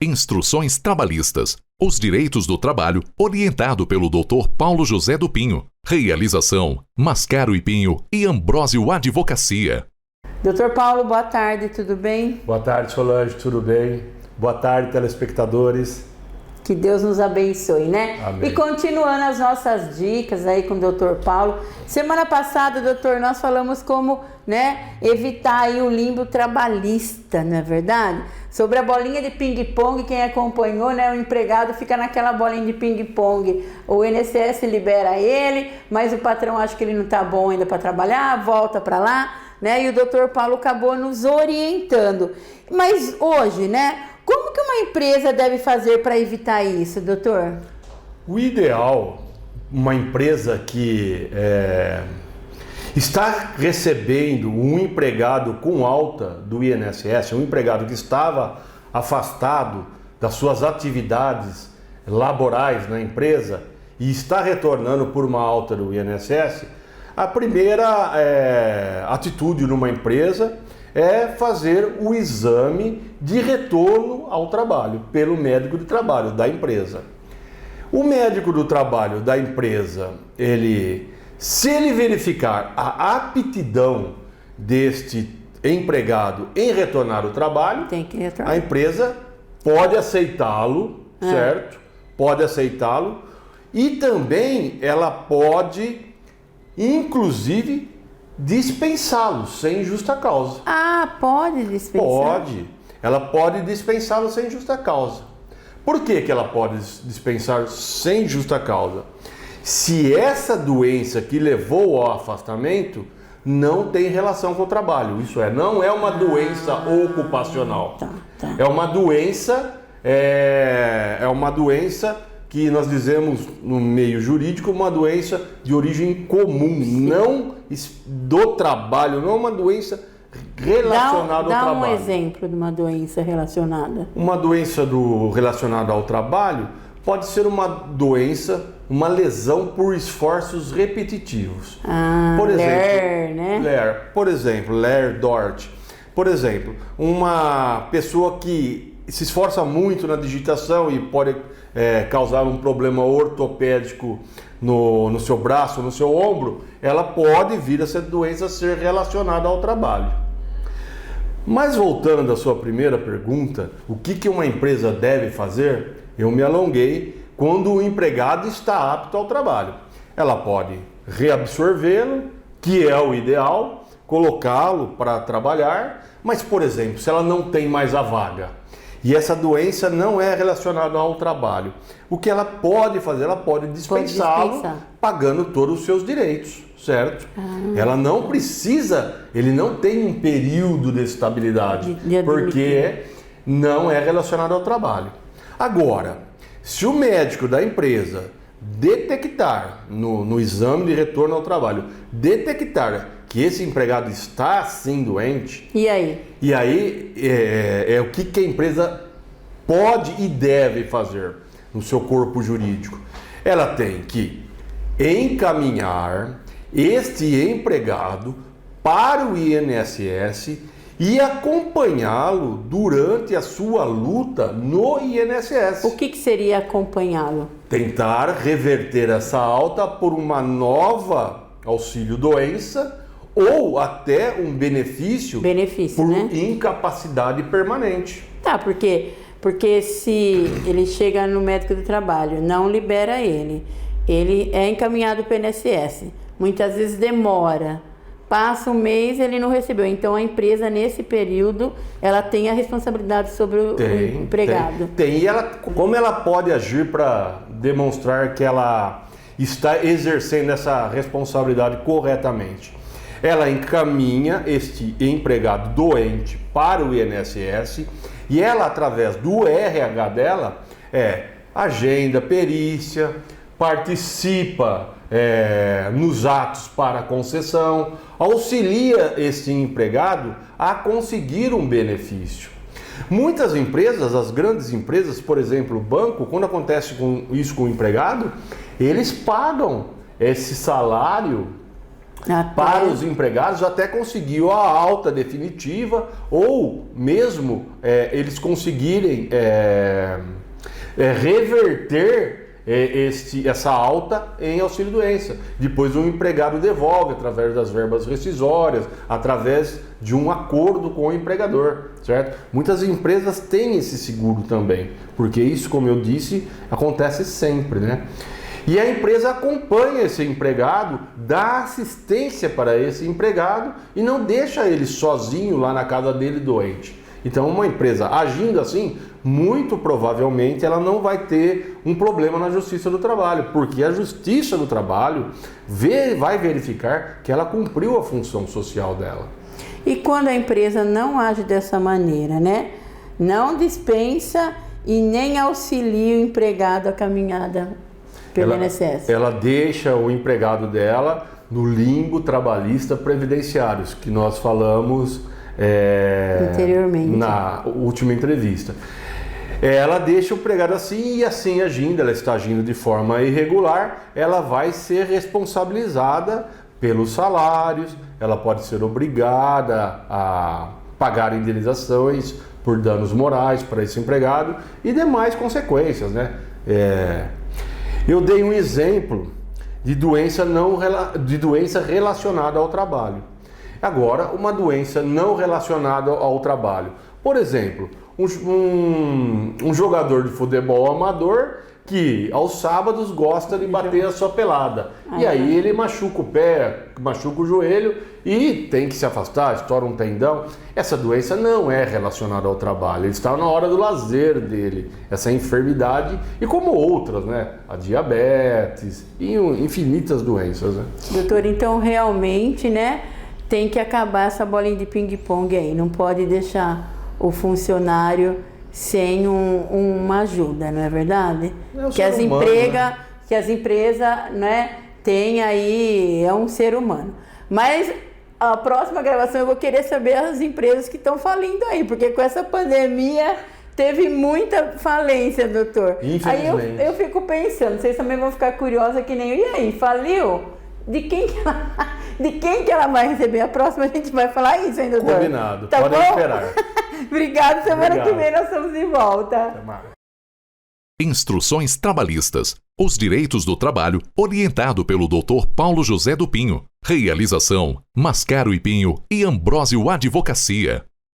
Instruções trabalhistas. Os direitos do trabalho, orientado pelo Dr. Paulo José do Pinho. Realização: Mascaro e Pinho e Ambrósio Advocacia. Dr. Paulo, boa tarde, tudo bem? Boa tarde, Solange, tudo bem? Boa tarde, telespectadores. Que Deus nos abençoe, né? Amém. E continuando as nossas dicas aí com o Dr. Paulo. Semana passada, doutor, nós falamos como, né, evitar aí o limbo trabalhista, não é verdade? Sobre a bolinha de ping-pong, quem acompanhou, né, o empregado fica naquela bolinha de ping-pong. O INSS libera ele, mas o patrão acha que ele não tá bom ainda para trabalhar, volta para lá, né? E o Dr. Paulo acabou nos orientando. Mas hoje, né, como que uma empresa deve fazer para evitar isso, doutor? O ideal, uma empresa que está recebendo um empregado com alta do INSS, um empregado que estava afastado das suas atividades laborais na empresa e está retornando por uma alta do INSS, a primeira atitude numa empresa é fazer o exame de retorno ao trabalho pelo médico do trabalho da empresa. O médico do trabalho da empresa, se ele verificar a aptidão deste empregado em retornar ao trabalho, Tem que retornar. a empresa pode aceitá-lo, certo? Pode aceitá-lo e também ela pode, inclusive, dispensá-lo sem justa causa. Ah, pode dispensar? Pode. Ela pode dispensá-lo sem justa causa. Por que ela pode dispensar sem justa causa? Se essa doença que levou ao afastamento não tem relação com o trabalho. Isso não é uma doença ocupacional. Tá. É uma doença que nós dizemos no meio jurídico, uma doença de origem comum, não do trabalho, não é uma doença relacionada ao trabalho. Dá um exemplo de uma doença relacionada. Uma doença relacionada ao trabalho pode ser uma doença, uma lesão por esforços repetitivos. Por exemplo, LER, né? LER, por exemplo, LER-DORT. Por exemplo, uma pessoa que se esforça muito na digitação e pode causar um problema ortopédico no seu braço, no seu ombro, ela pode vir essa doença ser relacionada ao trabalho. Mas voltando à sua primeira pergunta, o que uma empresa deve fazer? Eu me alonguei quando o empregado está apto ao trabalho. Ela pode reabsorvê-lo, que é o ideal, colocá-lo para trabalhar, mas, por exemplo, se ela não tem mais a vaga, e essa doença não é relacionada ao trabalho, o que ela pode fazer? Ela pode dispensá-lo pagando todos os seus direitos, certo? Ela não precisa, ele não tem um período de estabilidade, porque não é relacionado ao trabalho. Agora, se o médico da empresa detectar no exame de retorno ao trabalho, detectar que esse empregado está assim doente, E aí? E aí é o que a empresa pode e deve fazer no seu corpo jurídico. Ela tem que encaminhar este empregado para o INSS e acompanhá-lo durante a sua luta no INSS. O que seria acompanhá-lo? Tentar reverter essa alta por uma nova auxílio-doença ou até um benefício por né? incapacidade permanente. Tá, porque se ele chega no médico do trabalho, não libera ele é encaminhado para o INSS, muitas vezes demora, passa um mês ele não recebeu, então a empresa nesse período ela tem a responsabilidade sobre o empregado. Tem. E como ela pode agir para demonstrar que ela está exercendo essa responsabilidade corretamente? Ela encaminha este empregado doente para o INSS e ela, através do RH dela, agenda perícia, participa nos atos para concessão, auxilia esse empregado a conseguir um benefício. Muitas empresas, as grandes empresas, por exemplo, o banco, quando acontece isso com o empregado, eles pagam esse salário Para os empregados, até conseguiu a alta definitiva ou mesmo eles conseguirem reverter essa alta em auxílio-doença. Depois o empregado devolve através das verbas rescisórias, através de um acordo com o empregador, certo? Muitas empresas têm esse seguro também, porque isso, como eu disse, acontece sempre, né? E a empresa acompanha esse empregado, dá assistência para esse empregado e não deixa ele sozinho lá na casa dele doente. Então, uma empresa agindo assim, muito provavelmente ela não vai ter um problema na Justiça do Trabalho, porque a Justiça do Trabalho vai verificar que ela cumpriu a função social dela. E quando a empresa não age dessa maneira, né? Não dispensa e nem auxilia o empregado a caminhada pelo INSS. Ela deixa o empregado dela no limbo trabalhista previdenciários, que nós falamos anteriormente, na última entrevista. Ela deixa o empregado assim e assim agindo, ela está agindo de forma irregular, ela vai ser responsabilizada pelos salários, ela pode ser obrigada a pagar indenizações por danos morais para esse empregado e demais consequências, né? Eu dei um exemplo de doença relacionada ao trabalho. Agora, uma doença não relacionada ao trabalho. Por exemplo, um jogador de futebol amador que aos sábados gosta de bater a sua pelada. E aí ele machuca o pé, machuca o joelho e tem que se afastar, estoura um tendão. Essa doença não é relacionada ao trabalho, ele está na hora do lazer dele, essa enfermidade e como outras, né? A diabetes e infinitas doenças, né? Doutor, então realmente, né, tem que acabar essa bolinha de ping-pong aí, não pode deixar o funcionário sem uma ajuda, não é verdade? Que as empresas, né, têm aí, é um ser humano. Mas a próxima gravação eu vou querer saber as empresas que estão falindo aí, porque com essa pandemia teve muita falência, doutor. Infelizmente. Aí eu fico pensando, vocês também vão ficar curiosos que nem eu. E aí, faliu? De quem que ela vai receber? A próxima a gente vai falar isso, hein, doutor? Combinado, tá podem bom? esperar. Obrigado, semana que vem nós estamos de volta. Até mais. Instruções trabalhistas. Os direitos do trabalho, orientado pelo Dr. Paulo José do Pinho. Realização: Mascaro e Pinho e Ambrósio Advocacia.